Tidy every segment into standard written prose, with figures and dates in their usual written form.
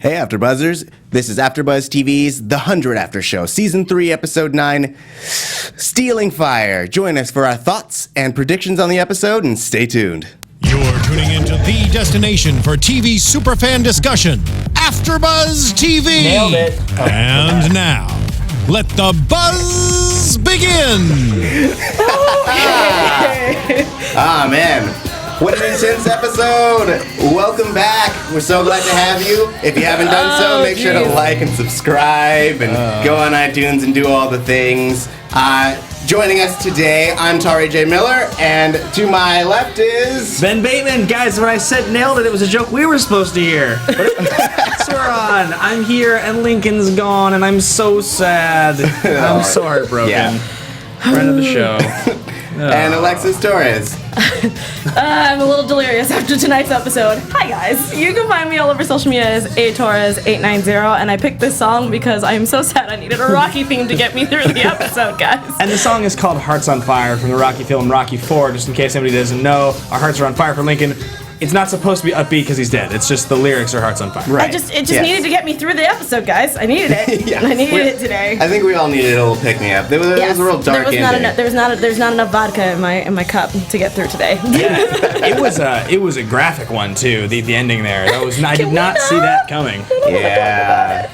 Hey, AfterBuzzers. This is AfterBuzz TV's The 100 After Show, Season 3, Episode 9, Stealing Fire. Join us for our thoughts and predictions on the episode, and stay tuned. You're tuning into the destination for TV superfan discussion, AfterBuzz TV. Nailed it. And now, let the buzz begin. Man. What an intense episode! Welcome back. We're so glad to have you. If you haven't done so, make sure to like and subscribe and go on iTunes and do all the things. Joining us today, I'm Tauri Miller, and to my left is... Ben Bateman. Guys, when I said nailed it, it was a joke we were supposed to hear. So we're on. I'm here and Lincoln's gone, and I'm so sad. I'm so heartbroken. Yeah. Friend of the show. And Alexis Torres. I'm a little delirious after tonight's episode. Hi guys, you can find me all over social media as atorres890, and I picked this song because I am so sad I needed a Rocky theme to get me through the episode, guys. And the song is called Hearts on Fire from the Rocky film Rocky IV, just in case anybody doesn't know. Our hearts are on fire for Lincoln. It's not supposed to be upbeat because he's dead. It's just the lyrics are Hearts on Fire. Right. It just needed to get me through the episode, guys. I needed it. Yeah. I needed it today. I think we all needed a little pick-me-up. There was a real dark ending. There's not enough vodka in my cup to get through today. Yeah, it was a graphic one too. The ending there. I did not see that coming. Yeah.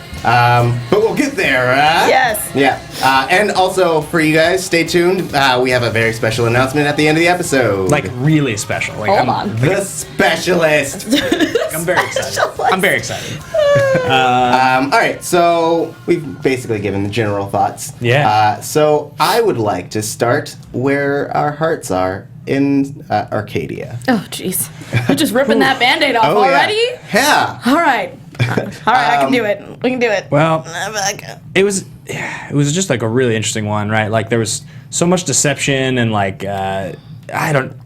But we'll get there, Yes. Yeah. And also, for you guys, stay tuned. We have a very special announcement at the end of the episode. Like, really special. Like, Hold on. The specialist. I'm very excited. I'm very excited. All right, so we've basically given the general thoughts. Yeah. So I would like to start where our hearts are in Arcadia. Oh, jeez. You're just ripping that Band-Aid off already? Yeah. All right. All right, I can do it. We can do it. Well, it was just like a really interesting one, right? Like there was so much deception and like I don't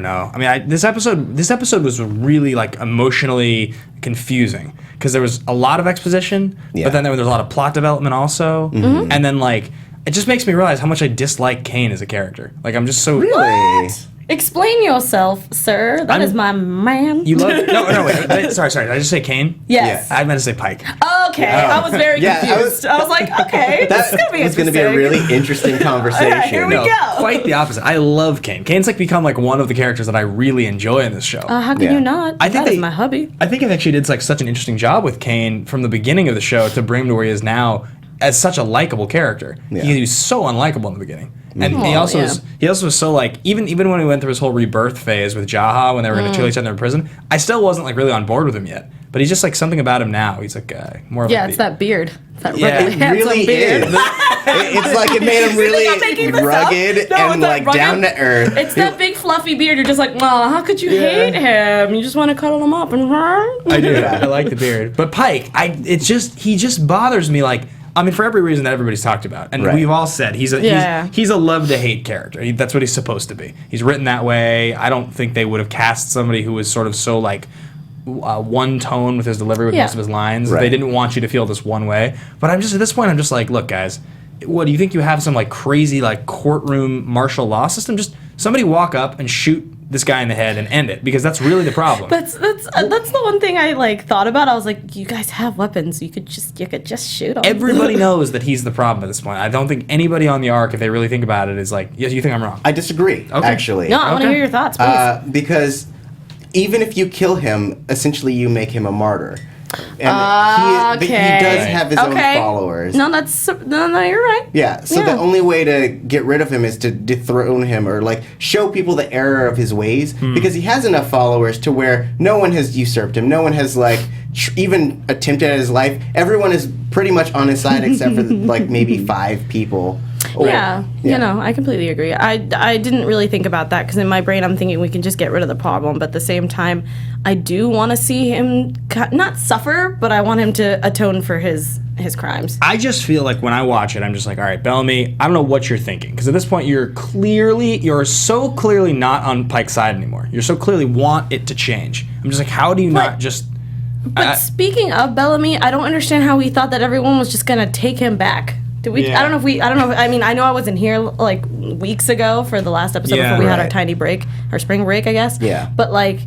know. I mean, this episode was really like emotionally confusing because there was a lot of exposition, but then there was a lot of plot development also, and then like it just makes me realize how much I dislike Kane as a character. Like I'm just so What? Explain yourself, sir. That is my man. You love no wait. Sorry. Did I just say Kane? Yes. I meant to say Pike. Okay, I was very confused. I was like, okay, this is gonna be That was going to be a really interesting conversation. All right, here we go. Quite the opposite. I love Kane. Kane's like become like one of the characters that I really enjoy in this show. How can you not? I think that is my hubby. I think it actually did like such an interesting job with Kane from the beginning of the show to bring him to where he is now as such a likable character. Yeah. He was so unlikable in the beginning. And he also was so like even when he went through his whole rebirth phase with Jaha when they were going to kill each other in prison, I still wasn't like really on board with him yet. But he's just like something about him now. He's like more of it's that beard. That It really beard. is. It's like it made him really rugged and like down to earth. It's that big fluffy beard. You're just like, oh, how could you hate him? You just want to cuddle him up and I do. I like the beard. But Pike, he just bothers me like. I mean, for every reason that everybody's talked about, and we've all said he's a love to hate character. That's what he's supposed to be. He's written that way. I don't think they would have cast somebody who was sort of so like one tone with his delivery with most of his lines. They didn't want you to feel this one way. But I'm just at this point, I'm just like, look, guys, what do you think you have some like crazy like courtroom martial law system? Just somebody walk up and shoot this guy in the head and end it, because that's really the problem. That's the one thing I like thought about. I was like, you guys have weapons. You could just shoot them. Everybody knows that he's the problem at this point. I don't think anybody on the arc, if they really think about it, is like, yeah, you think I'm wrong. I disagree, actually. No, I want to hear your thoughts, please. Because even if you kill him, essentially you make him a martyr. And he does have his own followers. No, you're right. Yeah, so the only way to get rid of him is to dethrone him or like show people the error of his ways, because he has enough followers to where no one has usurped him. No one has like even attempted at his life. Everyone is pretty much on his side except for like maybe 5 people. You know, I completely agree. I didn't really think about that because in my brain I'm thinking we can just get rid of the problem, but at the same time, I do want to see him not suffer, but I want him to atone for his crimes. I just feel like when I watch it, I'm just like, all right, Bellamy, I don't know what you're thinking, because at this point you're so clearly not on Pike's side anymore. You so clearly want it to change. I'm just like, how do you not just... But speaking of Bellamy, I don't understand how he thought that everyone was just gonna take him back. Did we? Yeah. I don't know. I mean, I know I wasn't here like weeks ago for the last episode before we had our tiny break, our spring break, I guess. Yeah. But like,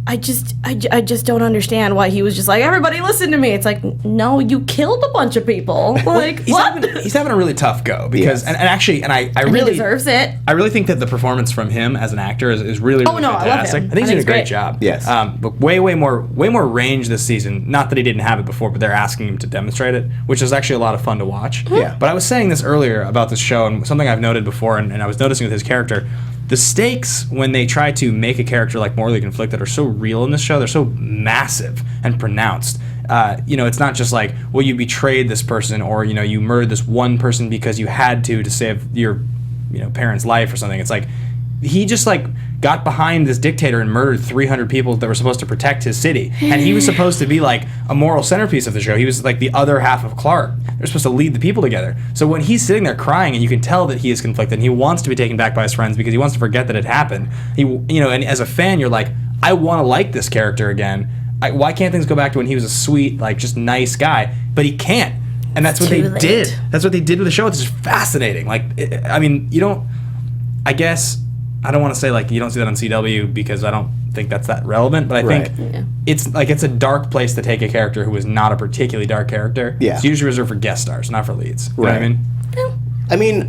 I just don't understand why he was just like, everybody listen to me. It's like, no, you killed a bunch of people. Like, what? He's having a really tough go because, and actually, I really he deserves it. I really think that the performance from him as an actor is really, really fantastic. I love him. I think he's doing a great job. Yes. But way more range this season. Not that he didn't have it before, but they're asking him to demonstrate it, which is actually a lot of fun to watch. Yeah. But I was saying this earlier about this show, and something I've noted before, and I was noticing with his character. The stakes when they try to make a character like morally conflicted are so real in this show. They're so massive and pronounced. It's not just like, well, you betrayed this person or, you murdered this one person because you had to save your, parent's life or something. It's like he just like got behind this dictator and murdered 300 people that were supposed to protect his city. And he was supposed to be like a moral centerpiece of the show. He was like the other half of Clark. They're supposed to lead the people together. So when he's sitting there crying and you can tell that he is conflicted and he wants to be taken back by his friends because he wants to forget that it happened. And as a fan, you're like, I want to like this character again. Why can't things go back to when he was a sweet, like just nice guy? But he can't. And that's what they did. That's what they did with the show. It's just fascinating. I don't want to say like you don't see that on CW because I don't think that's that relevant, but I think it's a dark place to take a character who is not a particularly dark character. Yeah. It's usually reserved for guest stars, not for leads. You know what I mean? I mean,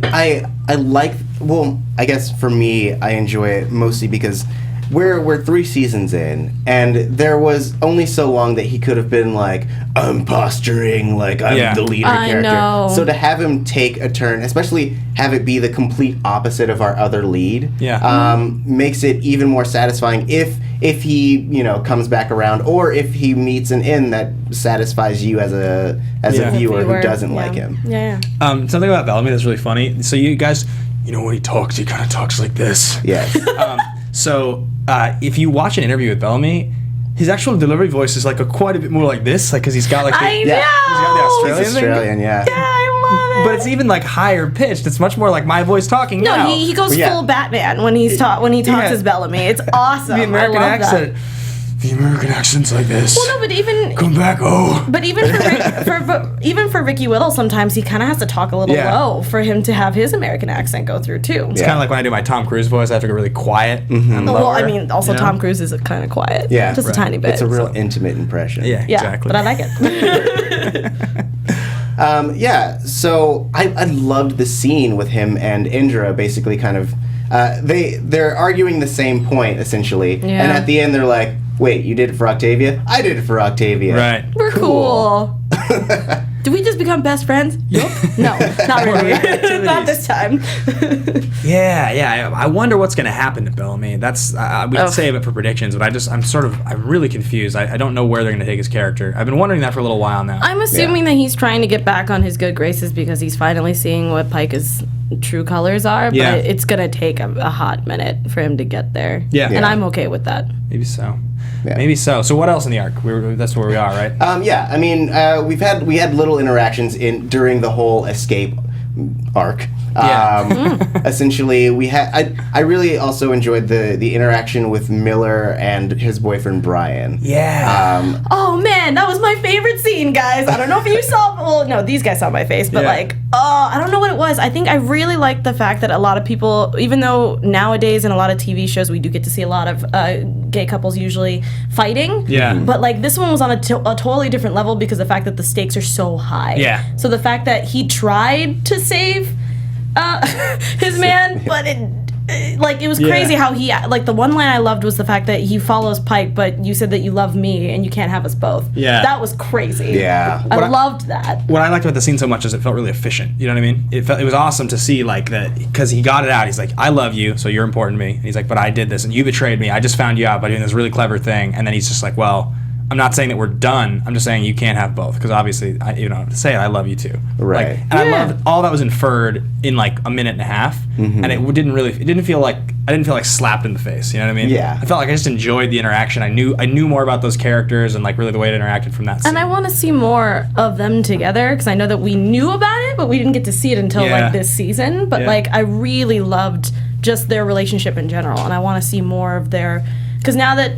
I guess for me, I enjoy it mostly because we're 3 seasons in, and there was only so long that he could have been like, I'm posturing, like I'm the leader character. Know. So to have him take a turn, especially have it be the complete opposite of our other lead, makes it even more satisfying if he comes back around, or if he meets an end that satisfies you as a viewer who doesn't like him. Something about Bellamy that's really funny. So you guys, when he talks, he kind of talks like this. Yes. So if you watch an interview with Bellamy, his actual delivery voice is like quite a bit more like this, like because he's got like he's got the Australian He's Australian, Yeah, I love it. But it's even like higher pitched. It's much more like my voice talking. No, now. he goes full Batman when he talks as Bellamy. It's awesome. The American accent. That. The American accent's like this. Well, no, but even come back, But even for Ricky Whittle, sometimes he kind of has to talk a little low for him to have his American accent go through too. It's kind of like when I do my Tom Cruise voice, I have to go really quiet. And lower, well, I mean, also Tom Cruise is kind of quiet. Yeah, just a tiny bit. It's a real intimate impression. Yeah, exactly. But I like it. So I loved the scene with him and Indra basically kind of they're arguing the same point essentially, and at the end they're like, wait, you did it for Octavia? I did it for Octavia. Right. We're cool. Did we just become best friends? Yep. No, not really. Not this time. I wonder what's going to happen to Bellamy. That's we can save it for predictions, but I'm really confused. I don't know where they're going to take his character. I've been wondering that for a little while now. I'm assuming that he's trying to get back on his good graces because he's finally seeing what Pike's true colors are, but it's going to take a hot minute for him to get there. Yeah. And I'm okay with that. Maybe so. Yeah. Maybe so. So what else in the arc? That's where we are, right? I mean, we had little interactions during the whole escape arc. Essentially, we had. I really also enjoyed the interaction with Miller and his boyfriend Brian. Yeah. Oh man, that was my favorite scene, guys. I don't know if you saw. Well, no, these guys saw my face, but I don't know what it was. I think I really liked the fact that a lot of people, even though nowadays in a lot of TV shows we do get to see a lot of gay couples usually fighting. Yeah. But like this one was on a totally different level because the fact that the stakes are so high. Yeah. So the fact that he tried to save his man, but it was crazy how he, like, the one line I loved was the fact that he follows Pike, but you said that you love me and you can't have us both. Yeah. That was crazy. Yeah. I loved that. What I liked about the scene so much is it felt really efficient. You know what I mean? It was awesome to see, like, that, because he got it out. He's like, I love you, so you're important to me. And he's like, but I did this, and you betrayed me. I just found you out by doing this really clever thing. And then he's just like, well, I'm not saying that we're done. I'm just saying you can't have both, because obviously, to say it, I love you too. Right. Like, and I loved all that was inferred in like a minute and a half, and it didn't feel like I didn't feel like slapped in the face. You know what I mean? Yeah. I felt like I just enjoyed the interaction. I knew more about those characters and like really the way it interacted from that scene. And I want to see more of them together because I know that we knew about it, but we didn't get to see it until like this season. But like I really loved just their relationship in general, and I want to see more of their. Because now that,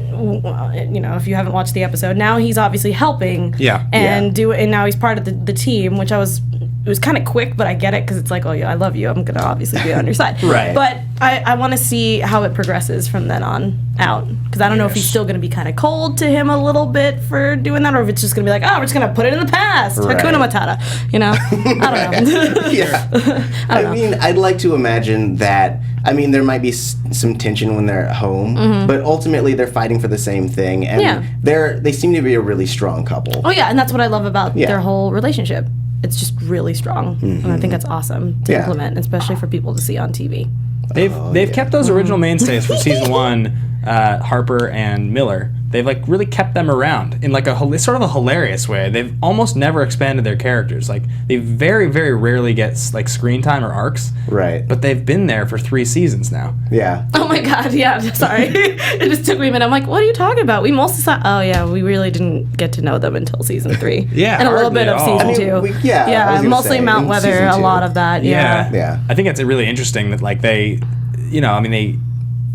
if you haven't watched the episode, now he's obviously helping and now he's part of the team, which I was was kind of quick, but I get it because it's like, oh yeah, I love you. I'm gonna obviously be on your side. Right. But I want to see how it progresses from then on out, because I don't know if he's still gonna be kind of cold to him a little bit for doing that, or if it's just gonna be like, oh, we're just gonna put it in the past. Right. Hakuna Matata. You know? I don't know. Yeah. I mean, I'd like to imagine that. I mean, there might be some tension when they're at home, but ultimately they're fighting for the same thing, and they seem to be a really strong couple. Oh yeah, and that's what I love about their whole relationship. It's just really strong, and I think that's awesome to implement, especially for people to see on TV. They've kept those original mainstays from season 1, Harper and Miller. They've like really kept them around in like sort of a hilarious way. They've almost never expanded their characters. Like they very, very rarely get like screen time or arcs. Right. But they've been there for 3 seasons now. Yeah. Oh my god, yeah, sorry. It just took me a minute. I'm like, what are you talking about? We mostly saw, oh yeah, we really didn't get to know them until season 3. Yeah, and a little bit of season 2. I was mostly say, Mount Weather, a lot of that, Yeah. I think it's really interesting that like they,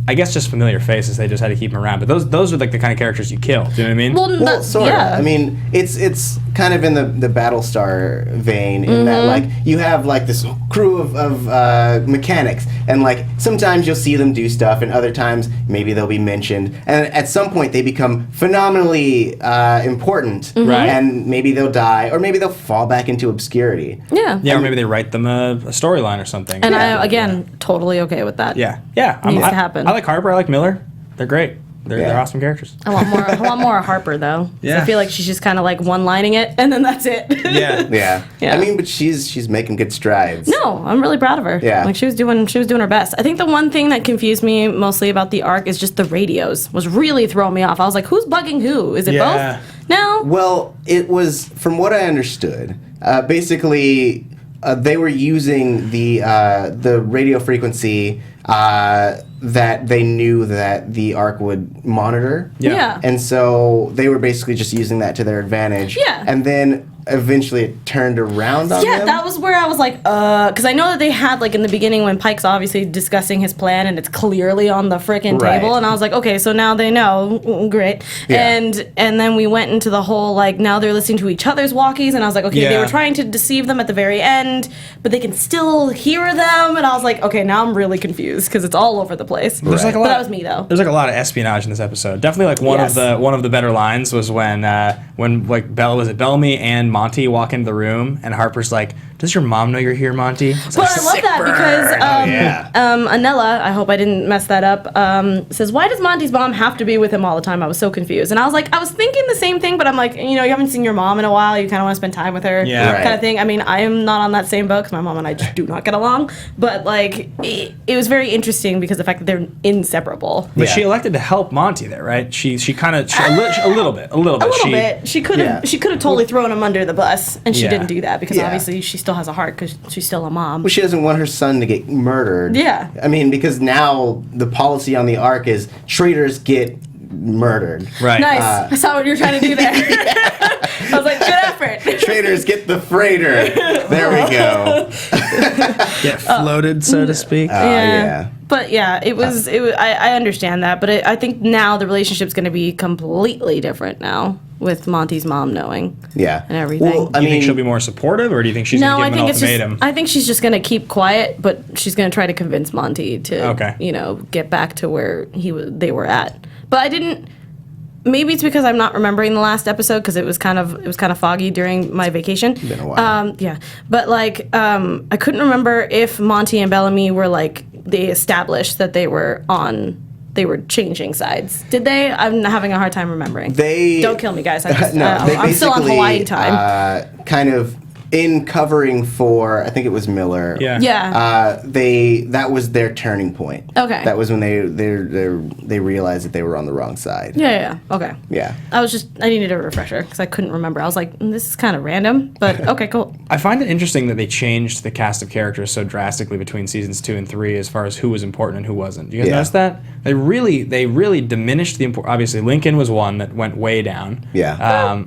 I guess just familiar faces, they just had to keep them around. But those are like the kind of characters you kill. Do you know what I mean? Well, sort of. I mean, it's kind of in the Battlestar vein in that like you have like this crew of mechanics, and like sometimes you'll see them do stuff, and other times maybe they'll be mentioned, and at some point they become phenomenally important, right? And maybe they'll die, or maybe they'll fall back into obscurity. Yeah. Or maybe they write them a storyline or something. And I again totally okay with that. Yeah. Needs to happen. I like Harper. I like Miller. They're great. They're awesome characters. I want more of Harper though. Yeah. I feel like she's just kind of like one-lining it, and then that's it. Yeah. I mean, but she's making good strides. No, I'm really proud of her. Yeah. Like she was doing her best. I think the one thing that confused me mostly about the arc is just the radios was really throwing me off. I was like, who's bugging who? Is it both? No. Well, it was, from what I understood, basically they were using the radio frequency that they knew that the Ark would monitor. Yeah. And so they were basically just using that to their advantage. Yeah. And then eventually it turned around on them. Yeah, that was where I was like, because I know that they had, like, in the beginning when Pike's obviously discussing his plan and it's clearly on the frickin' table, and I was like, okay, so now they know, great. Yeah. And then we went into the whole, like, now they're listening to each other's walkies, and I was like, okay, they were trying to deceive them at the very end, but they can still hear them, and I was like, okay, now I'm really confused, because it's all over the place. There's like a lot, but that was me, though. There's like a lot of espionage in this episode. Definitely, like, one of the better lines was when like Bellamy and Monty walk into the room, and Harper's like, "Does your mom know you're here, Monty?" But like, I love that because Anella, I hope I didn't mess that up, says, "Why does Monty's mom have to be with him all the time?" I was so confused, and I was thinking the same thing, but I'm like, you haven't seen your mom in a while, you kind of want to spend time with her, kind of thing. I mean, I am not on that same boat because my mom and I just do not get along, but like, it was very interesting because the fact that they're inseparable. But she elected to help Monty there, right? She kind of a little bit. She could have totally thrown him under the bus, and she didn't do that because obviously she still has a heart because she's still a mom. Well, she doesn't want her son to get murdered. Yeah. I mean, because now the policy on the Ark is traitors get murdered. Right. Nice. I saw what you were trying to do there. I was like, good effort. Traitors get the freighter. There we go. Get floated, so to speak. Yeah. But yeah, it was. I understand that, but I think now the relationship's going to be completely different now with Monty's mom knowing. Yeah. And everything. Well, do you think she'll be more supportive, or do you think she's going to give him an ultimatum? I think she's just going to keep quiet, but she's going to try to convince Monty to, get back to where they were at. But I didn't. Maybe it's because I'm not remembering the last episode because it was kind of foggy during my vacation. It's been a while. But like I couldn't remember if Monty and Bellamy were like they established that they were changing sides. Did they? I'm having a hard time remembering. Don't kill me, guys. I'm still on Hawaii time. Kind of in covering for, I think it was Miller. That was their turning point. Okay. That was when they realized that they were on the wrong side. Yeah. Okay. Yeah. I needed a refresher because I couldn't remember. I was like, this is kind of random, but okay, cool. I find it interesting that they changed the cast of characters so drastically between seasons 2 and 3 as far as who was important and who wasn't. You guys notice that? They really diminished the importance. Obviously, Lincoln was one that went way down. Yeah.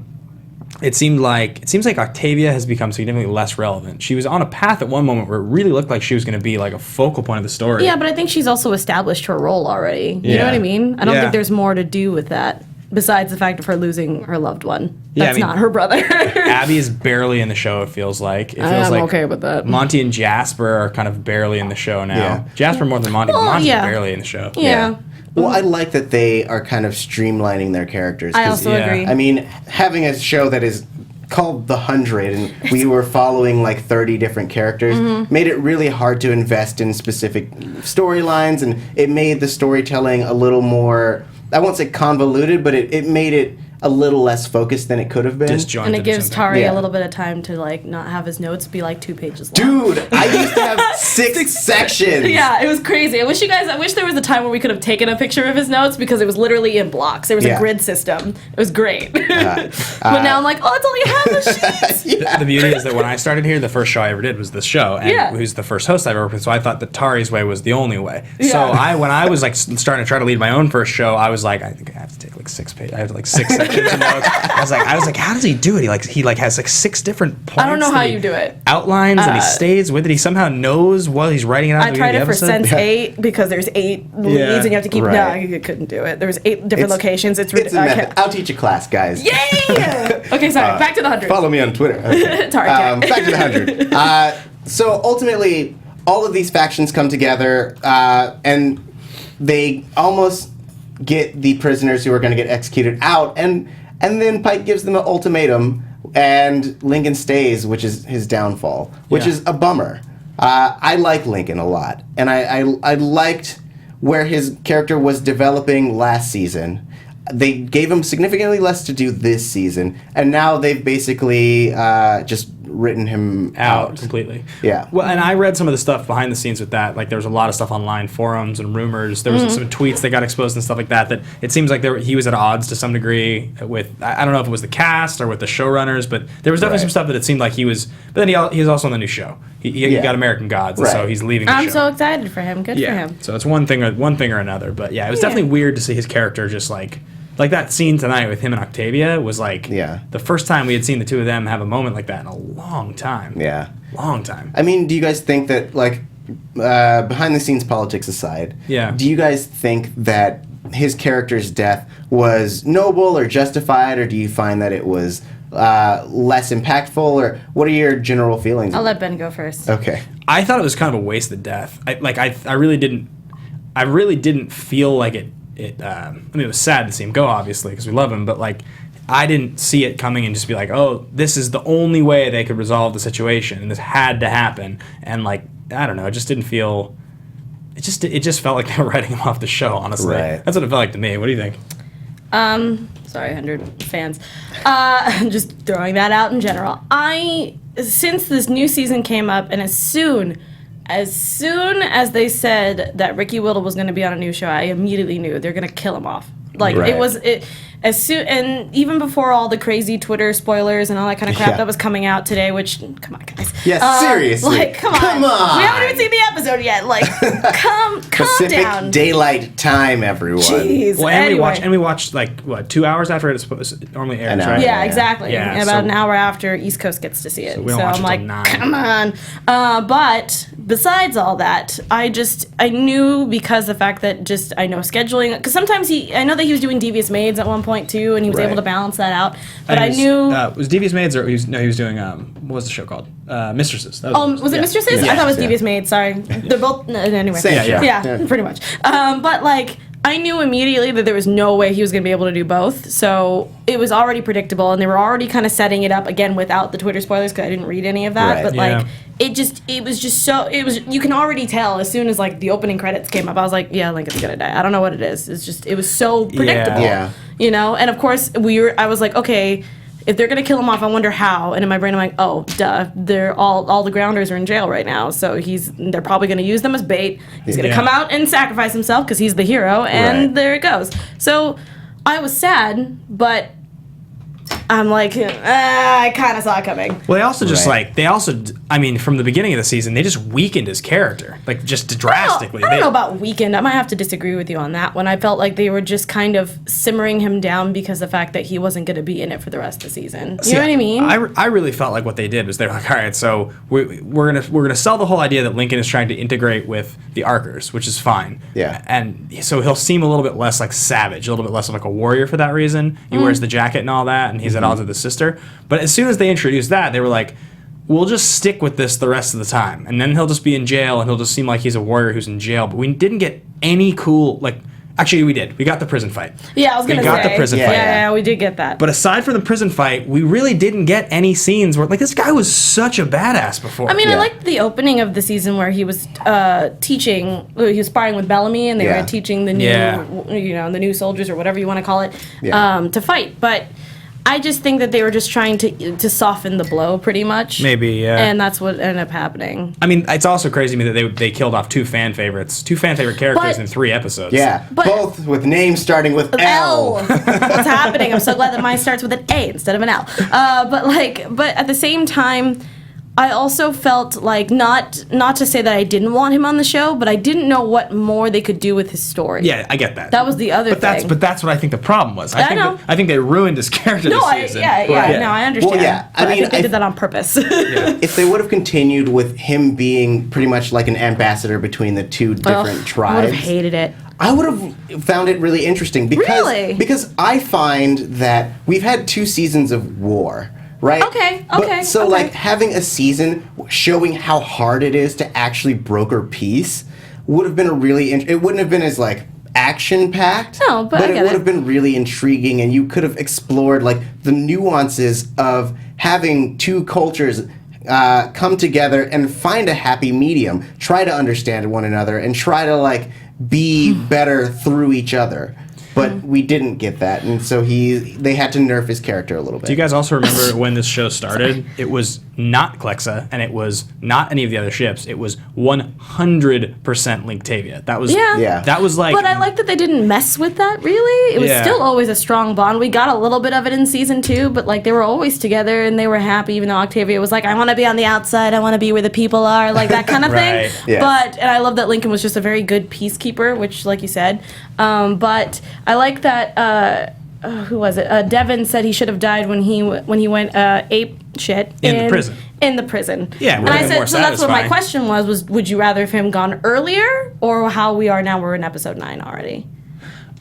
It seems like Octavia has become significantly less relevant. She was on a path at one moment where it really looked like she was going to be like a focal point of the story. Yeah, but I think she's also established her role already. You know what I mean? I don't think there's more to do with that besides the fact of her losing her loved one. That's not her brother. Abby is barely in the show, it feels like. It feels I'm like okay with that. Monty and Jasper are kind of barely in the show now. Yeah. Jasper more than Monty, but Well, Monty's yeah. barely in the show. Yeah. Well, I like that they are kind of streamlining their characters. 'cause, I also agree. I mean, having a show that is called The 100 and we were following like 30 different characters made it really hard to invest in specific storylines, and it made the storytelling a little more, I won't say convoluted, but it made it a little less focused than it could have been. Disjointed And it gives or something. Tauri Yeah. a little bit of time to like not have his notes be like 2 pages long. Dude, I used to have 6 sections. Yeah, it was crazy. I wish there was a time where we could have taken a picture of his notes because it was literally in blocks. There was Yeah. a grid system. It was great. But now I'm like, oh, it's only half a sheet. The beauty is that when I started here, the first show I ever did was this show, and Yeah. who's the first host I ever worked with. So I thought that Tari's way was the only way. Yeah. So when I was like starting to try to lead my own first show, I was like, I think I have to take like 6 pages. I have like 6 sections of notes. I was like, how does he do it? He has like 6 different points. I don't know how that he you do it. Outlines and he stays with it. He somehow knows while he's writing it out. I tried it for Sense 8 because there's 8 leads Yeah. and you have to keep. Right. No, I couldn't do it. There was 8 different It's- locations. It's It's a I method. can't- I'll teach a class, guys. Yay! Okay, sorry. Back to the 100. Follow me on Twitter. Okay. Sorry, Back to the 100. So ultimately, all of these factions come together, and they almost get the prisoners who are going to get executed out, and then Pike gives them an ultimatum, and Lincoln stays, which is his downfall, which Yeah. is a bummer. I like Lincoln a lot, and I liked where his character was developing last season. They gave him significantly less to do this season, and now they've basically just written him out completely. Yeah. Well, and I read some of the stuff behind the scenes with that. Like, there was a lot of stuff online, forums and rumors. There was some tweets that got exposed and stuff like that. That it seems like he was at odds to some degree with. I don't know if it was the cast or with the showrunners, but there was definitely Right. some stuff that it seemed like he was. But then he was also on the new show. He Yeah. got American Gods, and so Right. he's leaving. The I'm show. so excited for him. Good for him. So it's one thing or another. But yeah, it was definitely weird to see his character just like that scene tonight with him and Octavia was like the first time we had seen the two of them have a moment like that in a long time. Yeah. Long time. I mean, do you guys think that, like, behind the scenes politics aside, do you guys think that his character's death was noble or justified, or do you find that it was less impactful, or what are your general feelings? I'll let Ben go first. Okay. I thought it was kind of a wasted death. I really didn't feel like it. I mean, it was sad to see him go, obviously, because we love him. But like, I didn't see it coming and just be like, oh, this is the only way they could resolve the situation, and this had to happen. And like, I don't know, it just didn't feel. It just felt like they were writing him off the show. Honestly, Right. That's what it felt like to me. What do you think? Sorry, 100 fans. Just throwing that out in general. Since this new season came up, and as soon as they said that Ricky Whittle was going to be on a new show, I immediately knew they're going to kill him off. Like, Right. as soon, and even before all the crazy Twitter spoilers and all that kind of crap Yeah. that was coming out today, which, come on, guys. Yes, seriously. Like, come Come on. We haven't even seen the episode yet. Like, calm Pacific down. Daylight Time, everyone. Jeez. Well, Anyway. and we watched like what 2 hours after it normally airs, An hour. right? Yeah, Yeah. exactly. Yeah, About so- an hour after East Coast gets to see it. So, we don't watch I'm it like, till 9. come on. But besides all that, I knew because the fact that I know scheduling, because sometimes I know that he was doing Devious Maids at one point too, and he was Right. able to balance that out. But And I it was, knew. it was Devious Maids, or he was doing what was the show called? Mistresses. That Was it Mistresses? Yeah. I thought it was Yeah. Devious Maids. Sorry, they're both anyway. Same show. Yeah, pretty much. But like, I knew immediately that there was no way he was going to be able to do both. So it was already predictable, and they were already kind of setting it up again without the Twitter spoilers because I didn't read any of that. Right. But Yeah. like, you can already tell as soon as like the opening credits came up. I was like, yeah, Lincoln's gonna die. I don't know what it is. It was so predictable. Yeah. You know, and of course I was like, okay, if they're gonna kill him off, I wonder how. And in my brain, I'm like, oh, duh. They're all the grounders are in jail right now, so they're probably gonna use them as bait. He's gonna Yeah. come out and sacrifice himself because he's the hero, and Right. there it goes. So I was sad, but I'm like, I kind of saw it coming. Well, they also Right. I mean, from the beginning of the season, they just weakened his character, like just drastically. I don't know about weekend. I might have to disagree with you on that one. I felt like they were just kind of simmering him down because of the fact that he wasn't going to be in it for the rest of the season. You know what I mean? I really felt like what they did was they're like, all right, so we're gonna sell the whole idea that Lincoln is trying to integrate with the Arkers, which is fine. Yeah. And so he'll seem a little bit less like savage, a little bit less of like a warrior for that reason. He wears the jacket and all that, and he's he's at odds with his sister. But as soon as they introduced that, they were like, we'll just stick with this the rest of the time. And then he'll just be in jail, and he'll just seem like he's a warrior who's in jail. But we didn't get any cool, like... Actually, we did. We got the prison fight. Yeah, I was going to say. We got the prison fight. Yeah, we did get that. But aside from the prison fight, we really didn't get any scenes where, like, this guy was such a badass before. I mean, I liked the opening of the season where he was teaching, he was sparring with Bellamy, and they were teaching the new, the new soldiers, or whatever you want to call it, to fight. But I just think that they were just trying to soften the blow, pretty much. Maybe, yeah. And that's what ended up happening. I mean, it's also crazy to me that they killed off two fan favorite characters in 3 episodes. Yeah, both with names starting with L. What's happening? I'm so glad that mine starts with an A instead of an L. But at the same time, I also felt like, not to say that I didn't want him on the show, but I didn't know what more they could do with his story. Yeah, I get that. That was the other thing. But that's what I think the problem was. I think they ruined his character this season. No, I understand. Well, yeah, I think they did that on purpose. If they would have continued with him being pretty much like an ambassador between the two different tribes, I would have hated it. I would have found it really interesting because I find that we've had 2 seasons of war. Right? Okay. So, like, having a season showing how hard it is to actually broker peace would have been it wouldn't have been as, like, action-packed. No, but it would have been really intriguing, and you could have explored, like, the nuances of having 2 cultures come together and find a happy medium, try to understand one another, and try to, like, be better through each other. But we didn't get that, and so they had to nerf his character a little bit. Do you guys also remember when this show started? It was not Klexa, and it was not any of the other ships. It was 100% Linktavia. That was that was like. But I like that they didn't mess with that. Really, it was still always a strong bond. We got a little bit of it in season 2, but like they were always together and they were happy. Even though Octavia was like, "I want to be on the outside. I want to be where the people are," like that kind of thing. Yes. And I love that Lincoln was just a very good peacekeeper, which, like you said, but I like that. Who was it? Devin said he should have died when he went ape shit in the prison. In the prison. Yeah, and I said, so that's what my question was would you rather have him gone earlier, or how we are now? We're in episode 9 already.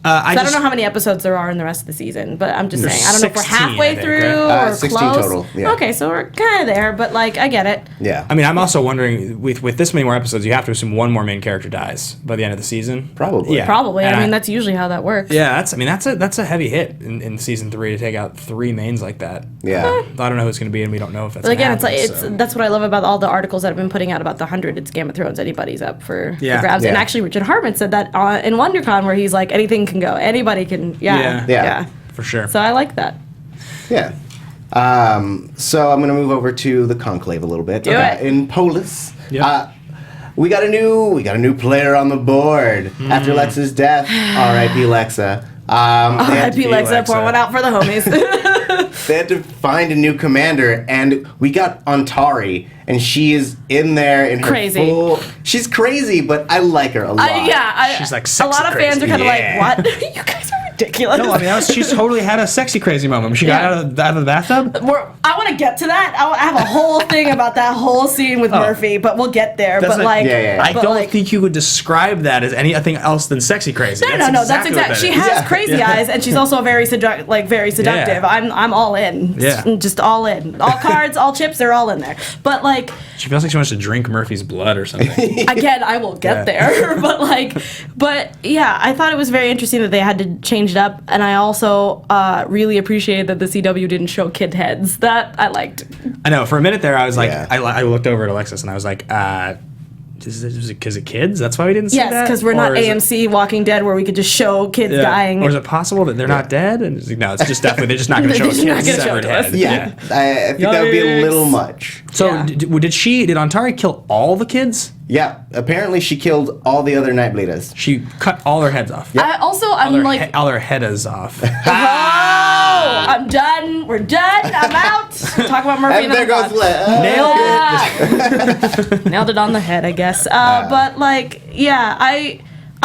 I don't know how many episodes there are in the rest of the season, but I'm just saying. I don't know if we're halfway through or 16 close. total. Yeah. Okay, so we're kind of there, but like I get it. Yeah. I mean, I'm also wondering with this many more episodes, you have to assume one more main character dies by the end of the season. Probably. Yeah. Probably. I mean, that's usually how that works. Yeah, that's a heavy hit in season 3 to take out 3 mains like that. Yeah. I don't know who it's going to be, and we don't know if that's. But again, happen, that's what I love about all the articles that have been putting out about the 100. It's Game of Thrones. Anybody's up for grabs. Yeah. And actually, Richard Hartman said that in WonderCon, where he's like, anything can go. Anybody can. Yeah. For sure. So I like that. Yeah. So I'm going to move over to the Conclave a little bit. Do it. In Polis. Yep. We got a new player on the board after Lexa's death. R.I.P. Lexa. R.I.P. Lexa, pour one out for the homies. They had to find a new commander, and we got Tauri, and she is in there in her crazy. She's crazy, but I like her a lot. She's like a sexy lot of fans crazy. are kind of like, what? You guys are ridiculous. No, I mean she's totally had a sexy crazy moment. She got out of the bathtub. I want to get to that. I have a whole thing about that whole scene with Murphy, but we'll get there. I don't think you would describe that as anything else than sexy crazy. No. That's exactly. She has crazy eyes, and she's also very seductive. Yeah. I'm all in. Yeah. Just all in. All cards, all chips, they're all in there. But like, she feels like she wants to drink Murphy's blood or something. Again, I will get there. But yeah, I thought it was very interesting that they had to change it up, and I also really appreciated that the CW didn't show kid heads. That I liked. I know. For a minute there, I was like, I looked over at Alexis and I was like, is it because of kids? That's why we didn't see that? Yes, because we're not AMC Walking Dead where we could just show kids dying. Or is it possible that they're not dead? And it's like, no, it's just definitely they're just not going to show a kid's severed head. Yeah. I think that would be a little much. So did Antari kill all the kids? Yeah, apparently she killed all the other Nightbleeders. She cut all their heads off. Yep. All their heads off. Oh, I'm done. We're done. I'm out. Talk about Murphy. And there goes Nailed it. Nailed it on the head, I guess. But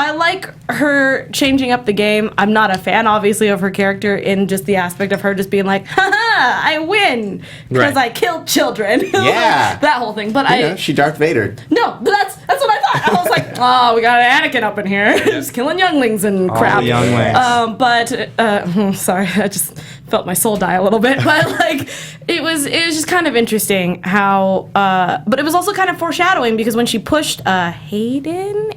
I like her changing up the game. I'm not a fan, obviously, of her character in just the aspect of her just being like, haha, I win because I killed children. Yeah. That whole thing. But she Darth Vader. No, but that's what I thought. I was like, oh, we got an Anakin up in here. Just killing younglings and crap. All the younglings. Sorry, I just felt my soul die a little bit, but like it was just kind of interesting how but it was also kind of foreshadowing, because when she pushed Aiden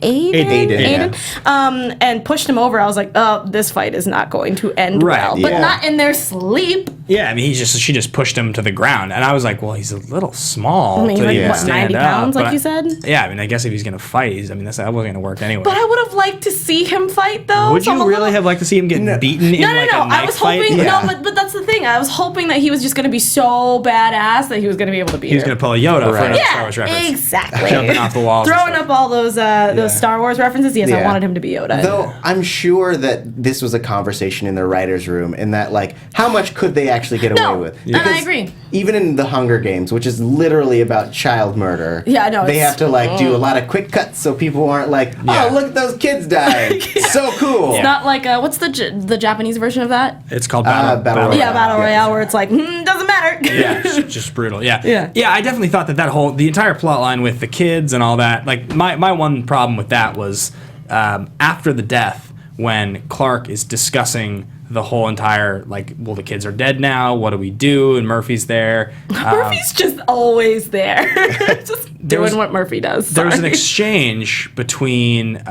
and pushed him over, I was like, oh, this fight is not going to end well. But not in their sleep. Yeah, I mean, she just pushed him to the ground, and I was like, well, he's a little small. I mean, to like, even what, stand 90 pounds, up, like you said? Yeah, I mean, I guess if he's gonna fight, that wasn't gonna work anyway. But I would have liked to see him fight, though. Would you really have liked to see him get beaten in like a knife I was hoping. fight? No, but that's the thing. I was hoping that he was just going to be so badass that he was going to be able to beat her. He was gonna pull a Yoda for another Star Wars reference. Exactly. Jumping off the walls. Throwing up all those Star Wars references. Yes, I wanted him to be Yoda. Though I'm sure that this was a conversation in the writers' room, and that like how much could they actually get away with? And I agree. Even in the Hunger Games, which is literally about child murder, they have to like do a lot of quick cuts so people aren't like, oh, look at those kids dying. So cool. It's not like what's the Japanese version of that? It's called Battle Royale. Yeah, Battle Royale, where it's like, doesn't matter. Yeah, it's just brutal. Yeah. Yeah. I definitely thought the entire plot line with the kids and all that, like my one problem with that was after the death, when Clark is discussing the whole entire, like, well, the kids are dead now, what do we do? And Murphy's there. Murphy's just always there. Just doing what Murphy does. There was an exchange between,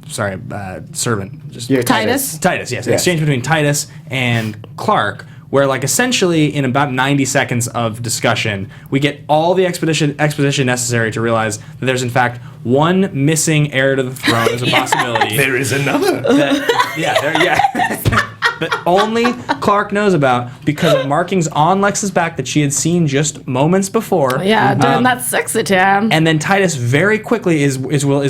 servant. Just Titus? Titus, yes. An exchange between Titus and Clark, where, like, essentially in about 90 seconds of discussion, we get all the exposition necessary to realize that there's, in fact, one missing heir to the throne as a possibility. There is another. That only Clark knows about because of markings on Lex's back that she had seen just moments before. Yeah, during that sex attack. And then Titus very quickly is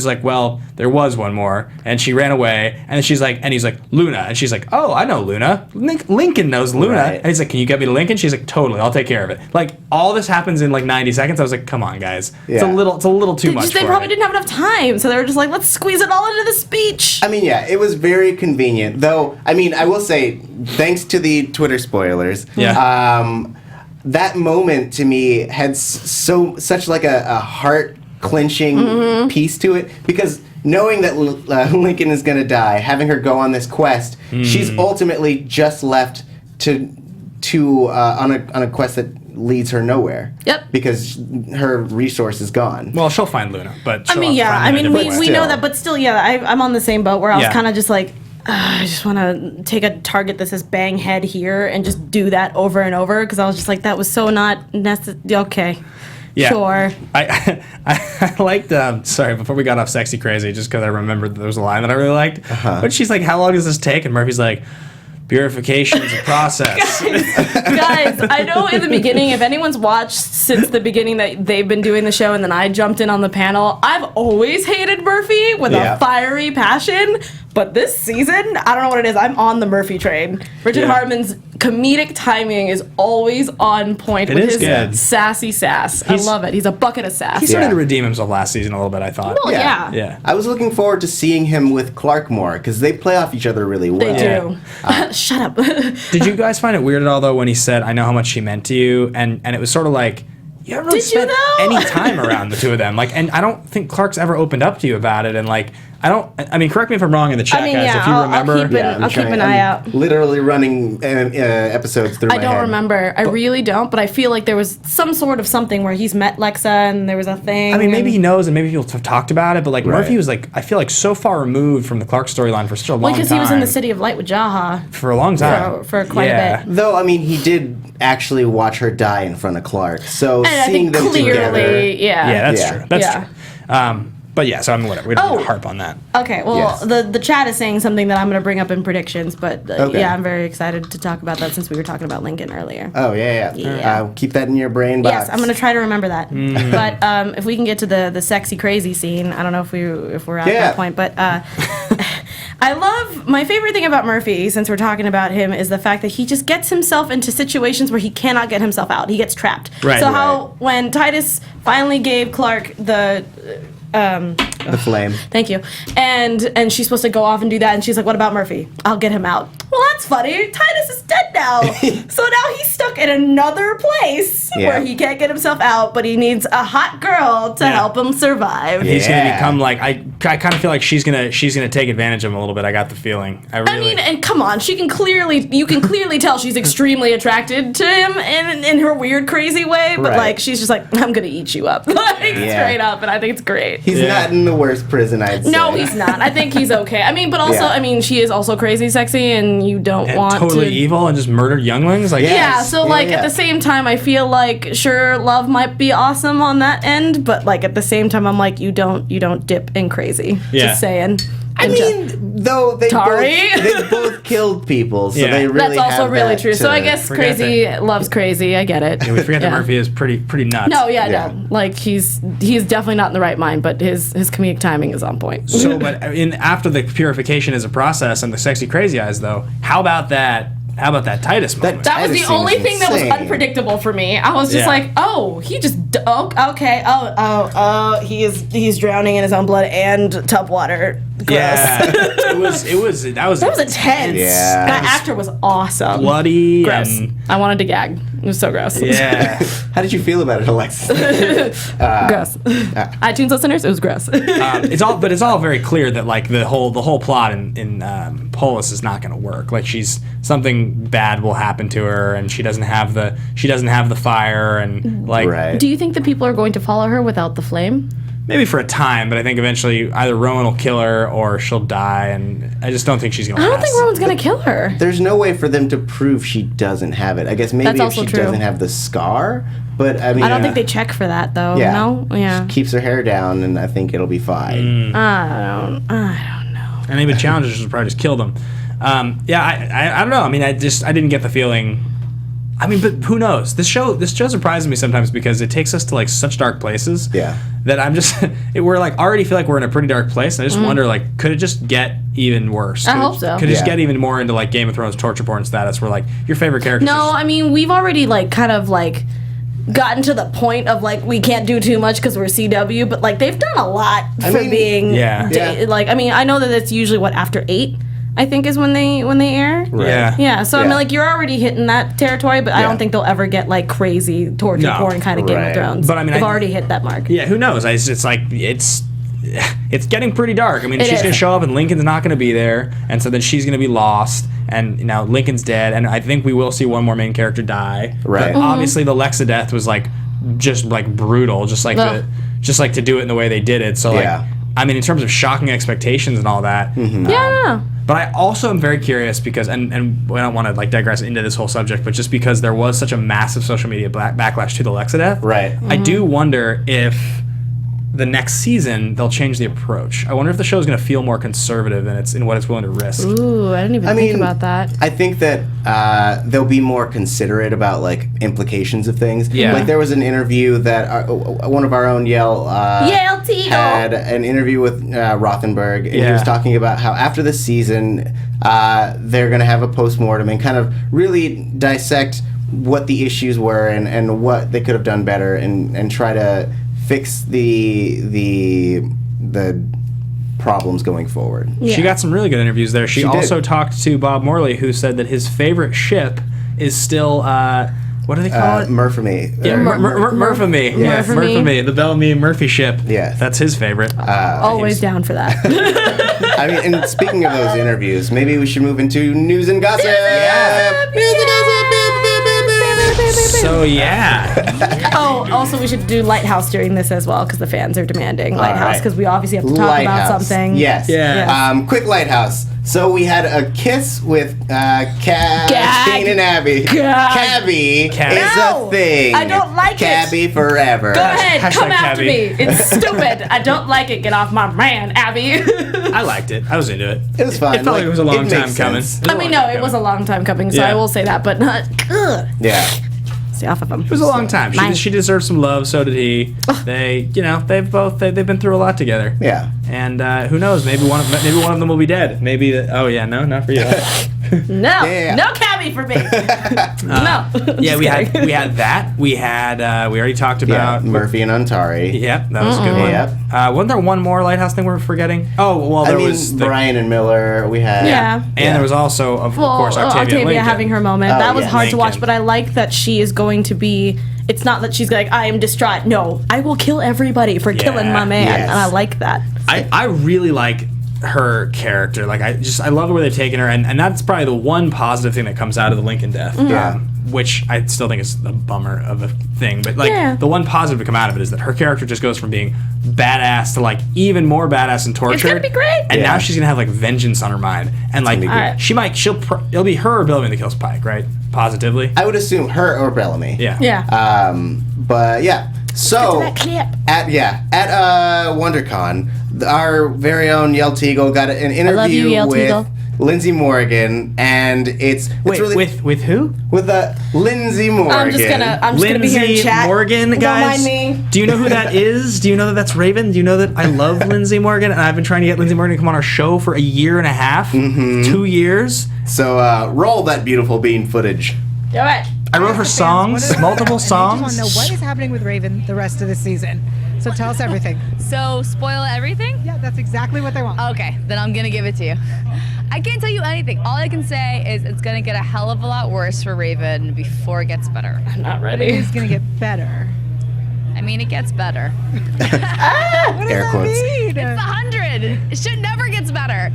like, well, there was one more, and she ran away. And then he's like, Luna, and she's like, oh, I know Luna. Lincoln knows Luna. Right. And he's like, can you get me to Lincoln? She's like, totally, I'll take care of it. Like, all this happens in like 90 seconds. I was like, come on, guys, it's a little too much. They probably didn't have enough time, so they were just like, let's squeeze it all into the speech. I mean, yeah, it was very convenient. Though, I mean, I will say, thanks to the Twitter spoilers, that moment to me had such like a heart clenching piece to it, because knowing that Lincoln is going to die, having her go on this quest, she's ultimately just left on a quest that leads her nowhere. Yep. Because her resource is gone. Well, she'll find Luna, but we know that, but still, I'm on the same boat where I was kind of just like, I just want to take a target that says bang head here and just do that over and over, because I was just like, that was so not necessary. Okay. Yeah. Sure. I liked, sorry, before we got off Sexy Crazy, just because I remembered there was a line that I really liked. But she's like, how long does this take? And Murphy's like, purification's a process. Guys, I know in the beginning, if anyone's watched since the beginning that they've been doing the show and then I jumped in on the panel, I've always hated Murphy with a fiery passion. But this season, I don't know what it is. I'm on the Murphy train. Richard Hartman's comedic timing is always on point with his sassy sass. I love it. He's a bucket of sass. He started to redeem himself last season a little bit, I thought. Well, yeah. I was looking forward to seeing him with Clark more, because they play off each other really well. They do. Shut up. Did you guys find it weird at all, though, when he said, I know how much she meant to you? And it was sort of like, you haven't really spent any time around the two of them. Like, and I don't think Clark's ever opened up to you about it. And like, I mean, correct me if I'm wrong in the chat, guys, if you remember. I'll keep an eye out. Literally running episodes through my head. I don't remember. I really don't, but I feel like there was some sort of something where he's met Lexa and there was a thing. I mean, maybe he knows and maybe people have talked about it, but like Murphy was like, I feel like so far removed from the Clark storyline for such a long time. Because he was in the City of Light with Jaha. For a long time. For quite a bit. Though, I mean, he did actually watch her die in front of Clark. So and seeing them together. Yeah, that's true. That's true. But yeah, so I mean, whatever. We don't need to harp on that. Okay, well, the chat is saying something that I'm going to bring up in predictions, but I'm very excited to talk about that since we were talking about Lincoln earlier. Oh, yeah. Keep that in your brain box. Yes, I'm going to try to remember that. But if we can get to the sexy crazy scene, I don't know if we're at that point, but my favorite thing about Murphy, since we're talking about him, is the fact that he just gets himself into situations where he cannot get himself out. He gets trapped. How when Titus finally gave Clark the flame. Thank you. And she's supposed to go off and do that, and she's like, what about Murphy? I'll get him out. Well, that's that's funny. Titus is dead now. So now he's stuck in another place where he can't get himself out, but he needs a hot girl to help him survive. He's gonna become like I kind of feel like she's gonna take advantage of him a little bit. I got the feeling. I mean, and come on, you can clearly tell she's extremely attracted to him in her weird, crazy way. But like, she's just like, I'm gonna eat you up, like straight up, and I think it's great. He's not in the worst prison, I'd say. No, he's not. I think he's okay. I mean, but also, I mean, she is also crazy sexy, and you don't want totally to evil and just murdered younglings. Like so like at the same time, I feel like sure, love might be awesome on that end, but like at the same time, I'm like, you don't dip in crazy. Just saying. I mean, though they both killed people, so they really that's also really true. So I guess crazy loves crazy. I get it. Yeah, we forget that Murphy is pretty nuts. No, no, like he's definitely not in the right mind, but his comedic timing is on point. So, but after the purification is a process and the sexy crazy eyes, though, how about that Titus moment? That was the only thing that was unpredictable for me. I was just like, oh, he just okay. He's drowning in his own blood and tub water. Gross. Yeah, that was intense. Yeah, that actor was awesome. Bloody, gross. I wanted to gag. It was so gross. Yeah. How did you feel about it, Alexis? Gross. iTunes listeners, it was gross. It's all very clear that like the whole plot in Polis is not going to work. Like something bad will happen to her, and she doesn't have the fire, and like. Right. Do you think the people are going to follow her without the flame? Maybe for a time, but I think eventually either Rowan will kill her or she'll die, and I just don't think she's gonna. I don't think Rowan's gonna kill her. There's no way for them to prove she doesn't have it. I guess maybe if she doesn't have the scar, but I mean, I don't think they check for that though. Yeah. No, yeah. She keeps her hair down, and I think it'll be fine. I don't know. And even challengers will probably just kill them. I don't know. I mean, I didn't get the feeling. I mean, but who knows? This show surprises me sometimes because it takes us to like such dark places. Yeah. That I'm just we're like already feel like we're in a pretty dark place, and I just wonder like, could it just get even worse? I hope so. Could it just get even more into like Game of Thrones torture porn status, where like your favorite character? No, I mean we've already like kind of like gotten to the point of like we can't do too much because we're CW, but like they've done a lot being. Like I mean I know that it's usually after 8. I think is when they air. Right. Yeah. So I mean, like you're already hitting that territory, but I don't think they'll ever get like crazy torture porn kind of Game of Thrones. But I mean, they've already hit that mark. Yeah. Who knows? It's like it's getting pretty dark. I mean, she's gonna show up and Lincoln's not gonna be there, and so then she's gonna be lost, and now Lincoln's dead, and I think we will see one more main character die. Right. But obviously, the Lexa death was like just like brutal, just like to do it in the way they did it. So like, I mean, in terms of shocking expectations and all that. But I also am very curious because, and I don't want to like digress into this whole subject, but just because there was such a massive social media backlash to the Lexa death, right? I do wonder if the next season they'll change the approach. I wonder if the show is going to feel more conservative in what it's willing to risk. Ooh, I didn't even think about that. I think that they'll be more considerate about like implications of things. Yeah. Like there was an interview that one of our own Yale had an interview with Rothenberg, and he was talking about how after the season they're going to have a postmortem and kind of really dissect what the issues were and what they could have done better and try to fix the problems going forward. Yeah. She got some really good interviews there. She also talked to Bob Morley, who said that his favorite ship is still what do they call it? Murphy. Yeah, Murphy. Yes. Murphy, the Bellamy Murphy ship. Yeah, that's his favorite. Always down for that. I mean, and speaking of those interviews, maybe we should move into news and gossip. So yeah. Also we should do Lighthouse during this as well because the fans are demanding Lighthouse because we obviously have to talk about something. Yes. Yeah. Quick Lighthouse. So we had a kiss with Kane and Abby. Cabby is a thing. I don't like Cabby forever. Go ahead, come after Cabby. me. It's stupid. I don't like it. Get off my man, Abby. I liked it. I was into it. It was fun. It felt like it was a long time coming. I mean, no, it was a long time coming, so I will say that, but not. Yeah. Stay off of them. It was a long time. She deserved some love. So did he. They've been through a lot together. Yeah. And who knows? Maybe one of them will be dead. Maybe. Oh yeah, no, not for you. No, Yeah. no Cabby for me. No. Yeah, Just we kidding. had that. We already talked about Murphy and Antari. Yep, that was a good one. Yep. Wasn't there one more lighthouse thing we're forgetting? Oh, well, there was Brian and Miller. We had. Yeah. and there was also, of course, Octavia Lincoln. having her moment. That was yeah. hard to watch, Lincoln. but I like that she is going to be. It's not that she's like, I am distraught. No, I will kill everybody for killing my man, Yes. and I like that. I really like her character. Like I love the way they've taken her, and that's probably the one positive thing that comes out of the Lincoln death. Yeah. Which I still think is a bummer of a thing, but like Yeah. the one positive to come out of it is that her character just goes from being badass to like even more badass and tortured. It's gonna be great. And Yeah. now she's gonna have like vengeance on her mind, and like gonna be great. it'll be her or Bellamy that kills Pike, right? Positively. I would assume her or Bellamy. Yeah. Yeah. But yeah. So that clip. at WonderCon, our very own Yell Teagle got an interview love you, Yell with Teagle. Lindsay Morgan, and it's really with who? with Lindsay Morgan. I'm just gonna be here in Lindsay chat. Morgan, guys. Don't mind me. Do you know who that is? Do you know that that's Raven? Do you know that I love Lindsay Morgan, and I've been trying to get Lindsay Morgan to come on our show for a year and a half, 2 years. So roll that beautiful bean footage. Do it. I wrote her songs, multiple I just want to know songs. what is happening with Raven the rest of the season. So tell us everything. So, spoil everything? Yeah, that's exactly what they want. Okay, then I'm gonna give it to you. I can't tell you anything. All I can say is it's gonna get a hell of a lot worse for Raven before it gets better. I'm not ready. It's going to get better. I mean, it gets better. What does Air that quotes. mean? It's 100. It should never gets better.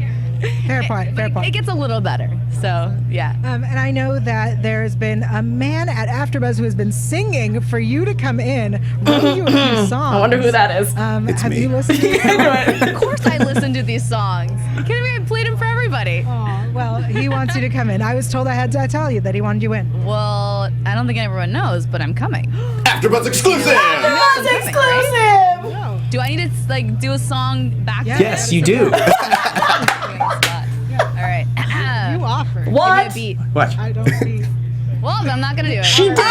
Fair point, fair It point. gets a little better. So, yeah. And I know that there's been a man at AfterBuzz who has been singing for you to come in, writing you a few songs. I wonder who that is. It's have me. you listened to Of course I listen to these songs. You kidding me? I played them for everybody. Oh, well, he wants you to come in. I was told I had to tell you that he wanted you in. Well, I don't think everyone knows, but I'm coming. AfterBuzz exclusive. That's exclusive. No. Do I need to do a song back? Yeah. Yes, you do. All right. You offered. Give What? me a beat. What? I don't see. Well, I'm not gonna do it. She did. Yeah,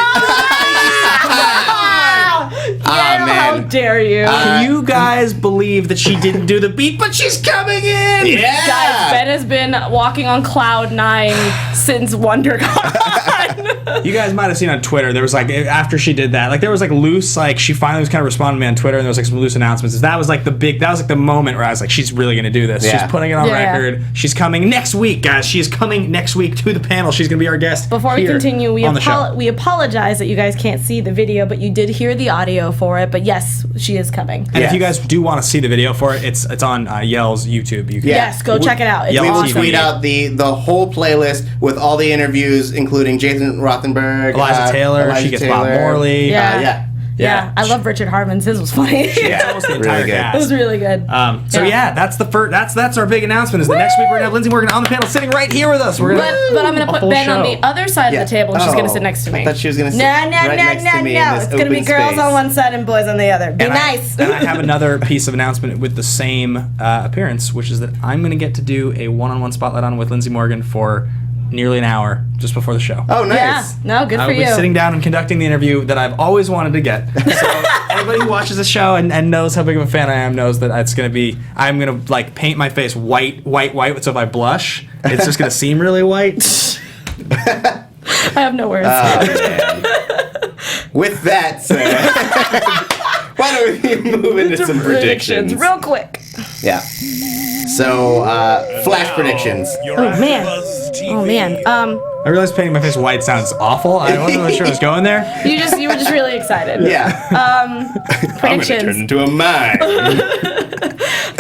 how man. dare you? Can you guys believe that she didn't do the beat, but she's coming in? Yeah. Guys, Ben has been walking on cloud 9 since WonderCon. You guys might have seen on Twitter, there was like, after she did that, like there was like loose, like she finally was kind of responding to me on Twitter, and there was like some loose announcements. That was like the moment where I was like, she's really gonna do this. Yeah. She's putting it on Yeah. record. She's coming next week, guys. She is coming next week to the panel. She's gonna be our guest. Before we here continue, we on the show. we apologize that you guys can't see the video, but you did hear the audio for it. But yes, she is coming. And if you Yes. guys do want to see the video for it, it's on Yell's YouTube. You can Yeah. Yes, go check it out. It's Yeah, We will awesome. awesome. tweet out the whole playlist with all the interviews, including Jason Rothenberg, Eliza Taylor. Eliza She gets Taylor. Bob Morley. Yeah. Yeah. Yeah, I love Richard Harmon's. His was funny. Yeah, almost the Really entire good. It cast. was really good. So yeah, that's the first. That's our big announcement. Is the next week we're gonna have Lindsay Morgan on the panel, sitting right here with us. We're gonna. But I'm gonna A put whole Ben on show. the other side Yeah. of the table, and she's Oh, gonna sit next to me. I thought she was gonna sit No, right next to me in this It's gonna be open girls space. on one side and boys on the other. Be And nice. and I have another piece of announcement with the same appearance, which is that I'm going to get to do a one-on-one spotlight on with Lindsay Morgan for nearly an hour just before the show. Oh, nice. Yeah. No, good I for will be you. sitting down and conducting the interview that I've always wanted to get. So anybody who watches the show and knows how big of a fan I am knows that it's going to be, I'm going to like paint my face white, so if I blush, it's just going to seem really white. I have no words. With that said, why don't we move into some predictions? real quick. Yeah. So, flash predictions. Oh man. Oh man. I realize painting my face white sounds awful. I wasn't really sure I was going there. You were just really excited. Yeah. I'm gonna turn Predictions. into a mime.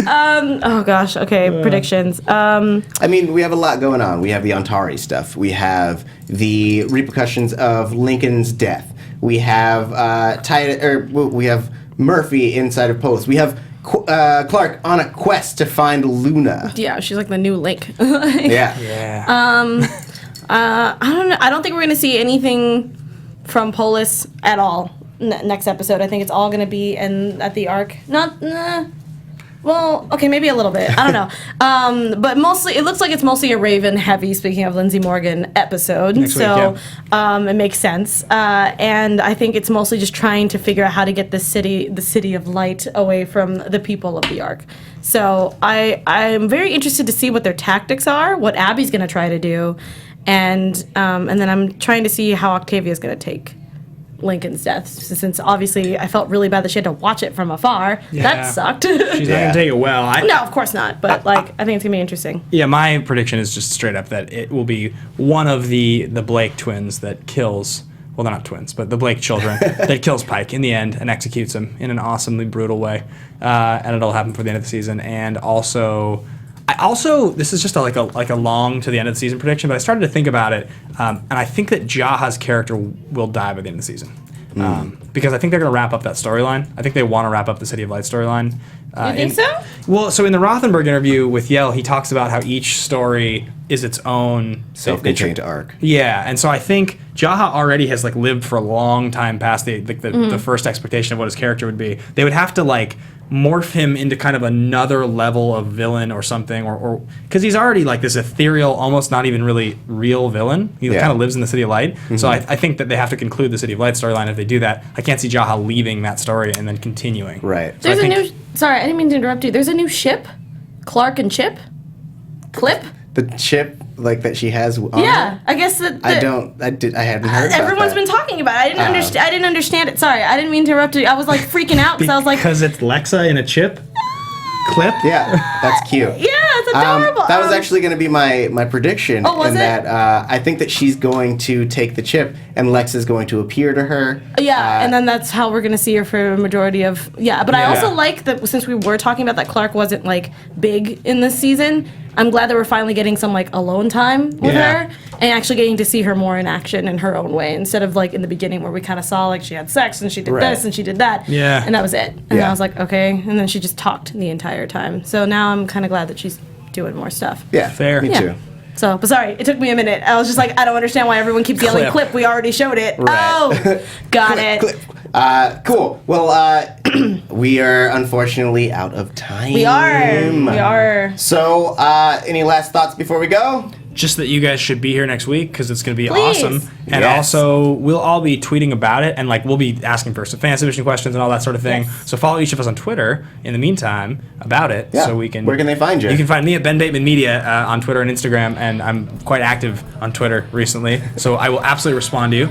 Oh gosh. Okay. Predictions. I mean, we have a lot going on. We have the Antari stuff. We have the repercussions of Lincoln's death. We have we have Murphy inside of Polis. We have Clark on a quest to find Luna. Yeah, she's like the new Link. Yeah. Yeah. I don't know. I don't think we're gonna see anything from Polis at all next episode. I think it's all gonna be at the arc. Well, okay, maybe a little bit. I don't know. But mostly, it looks like it's mostly a Raven heavy, speaking of Lindsay Morgan, episode. Next week, it makes sense. And I think it's mostly just trying to figure out how to get the city of light away from the people of the Ark. So I'm very interested to see what their tactics are, what Abby's going to try to do, and then I'm trying to see how Octavia's going to take Lincoln's death, since obviously I felt really bad that she had to watch it from afar. Yeah. That sucked. She's not gonna take it well. No, of course not. But I think it's gonna be interesting. Yeah, my prediction is just straight up that it will be one of the Blake twins that kills. Well, they're not twins, but the Blake children that kills Pike in the end and executes him in an awesomely brutal way, and it'll happen for the end of the season. And also, this is just like a long to the end of the season prediction, but I started to think about it, and I think that Jaha's character will die by the end of the season, because I think they're going to wrap up that storyline. I think they want to wrap up the City of Light storyline. You think so? Well, so in the Rothenberg interview with Yale, he talks about how each story is its own self-contained arc. Yeah, and so I think Jaha already has lived for a long time past the first expectation of what his character would be. They would have to morph him into kind of another level of villain or something, or because he's already this ethereal, almost not even really real villain. He kind of lives in the City of Light. Mm-hmm. So I think that they have to conclude the City of Light storyline. If they do that, I can't see Jaha leaving that story and then continuing. Right. So Sorry, I didn't mean to interrupt you. There's a new ship, Clark and Chip. Clip. The chip that she has on her? I guess that. I hadn't heard. Everyone's about that. been talking about it. I didn't understand it. Sorry, I didn't mean to interrupt you. I was freaking out because I was because it's Lexa in a chip. Clip. Yeah, that's cute. Yeah, it's adorable. That was actually going to be my prediction. Oh, was it? That I think that she's going to take the chip and Lex is going to appear to her. Yeah, and then that's how we're going to see her for a majority of. Yeah, but I also like that since we were talking about that Clark wasn't big in this season. I'm glad that we're finally getting some alone time with her and actually getting to see her more in action in her own way instead of in the beginning where we kind of saw she had sex and she did this and she did that. Yeah. And that was it. And I was okay. And then she just talked the entire time. So now I'm kind of glad that she's doing more stuff. Yeah, fair. Me too. So, but sorry, it took me a minute. I was just I don't understand why everyone keeps yelling clip. We already showed it. Right. Oh, got it. Clip. Cool. Well, we are unfortunately out of time. We are. So, any last thoughts before we go? Just that you guys should be here next week because it's going to be Please. awesome. And also, we'll all be tweeting about it and we'll be asking for some fan submission questions and all that sort of thing. Yes. So follow each of us on Twitter in the meantime about it so we can... Where can they find you? You can find me at Ben Bateman Media on Twitter and Instagram, and I'm quite active on Twitter recently. So I will absolutely respond to you.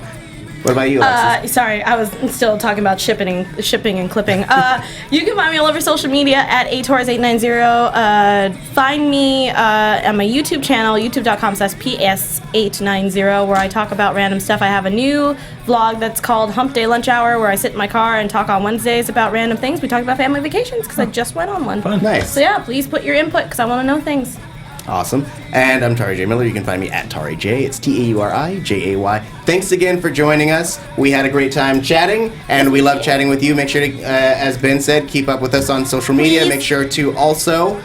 What about you, Alexis? Sorry, I was still talking about shipping and clipping. You can find me all over social media at atorres890. Find me on my YouTube channel, youtube.com/ps890, where I talk about random stuff. I have a new vlog that's called Hump Day Lunch Hour, where I sit in my car and talk on Wednesdays about random things. We talk about family vacations because I just went on one. Fun. Nice. So yeah, please put your input because I want to know things. Awesome. And I'm Tauri J. Miller. You can find me at Tauri J. It's TaurijAY. Thanks again for joining us. We had a great time chatting, and we love chatting with you. Make sure to, as Ben said, keep up with us on social media. Please. Make sure to also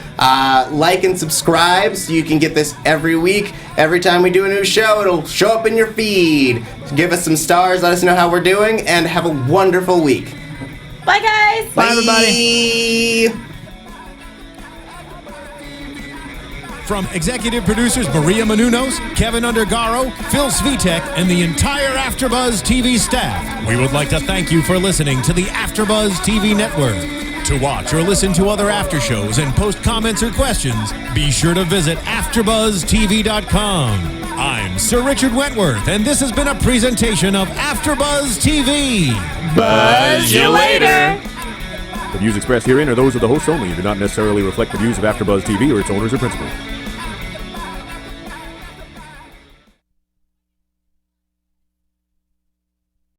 like and subscribe so you can get this every week. Every time we do a new show, it'll show up in your feed. Give us some stars. Let us know how we're doing, and have a wonderful week. Bye, guys. Bye, everybody. From executive producers Maria Menounos, Kevin Undergaro, Phil Svitek, and the entire AfterBuzz TV staff, we would like to thank you for listening to the AfterBuzz TV network. To watch or listen to other after shows and post comments or questions, be sure to visit AfterBuzzTV.com. I'm Sir Richard Wentworth, and this has been a presentation of AfterBuzz TV. Buzz you later. The views expressed herein are those of the hosts only and do not necessarily reflect the views of AfterBuzz TV or its owners or principals.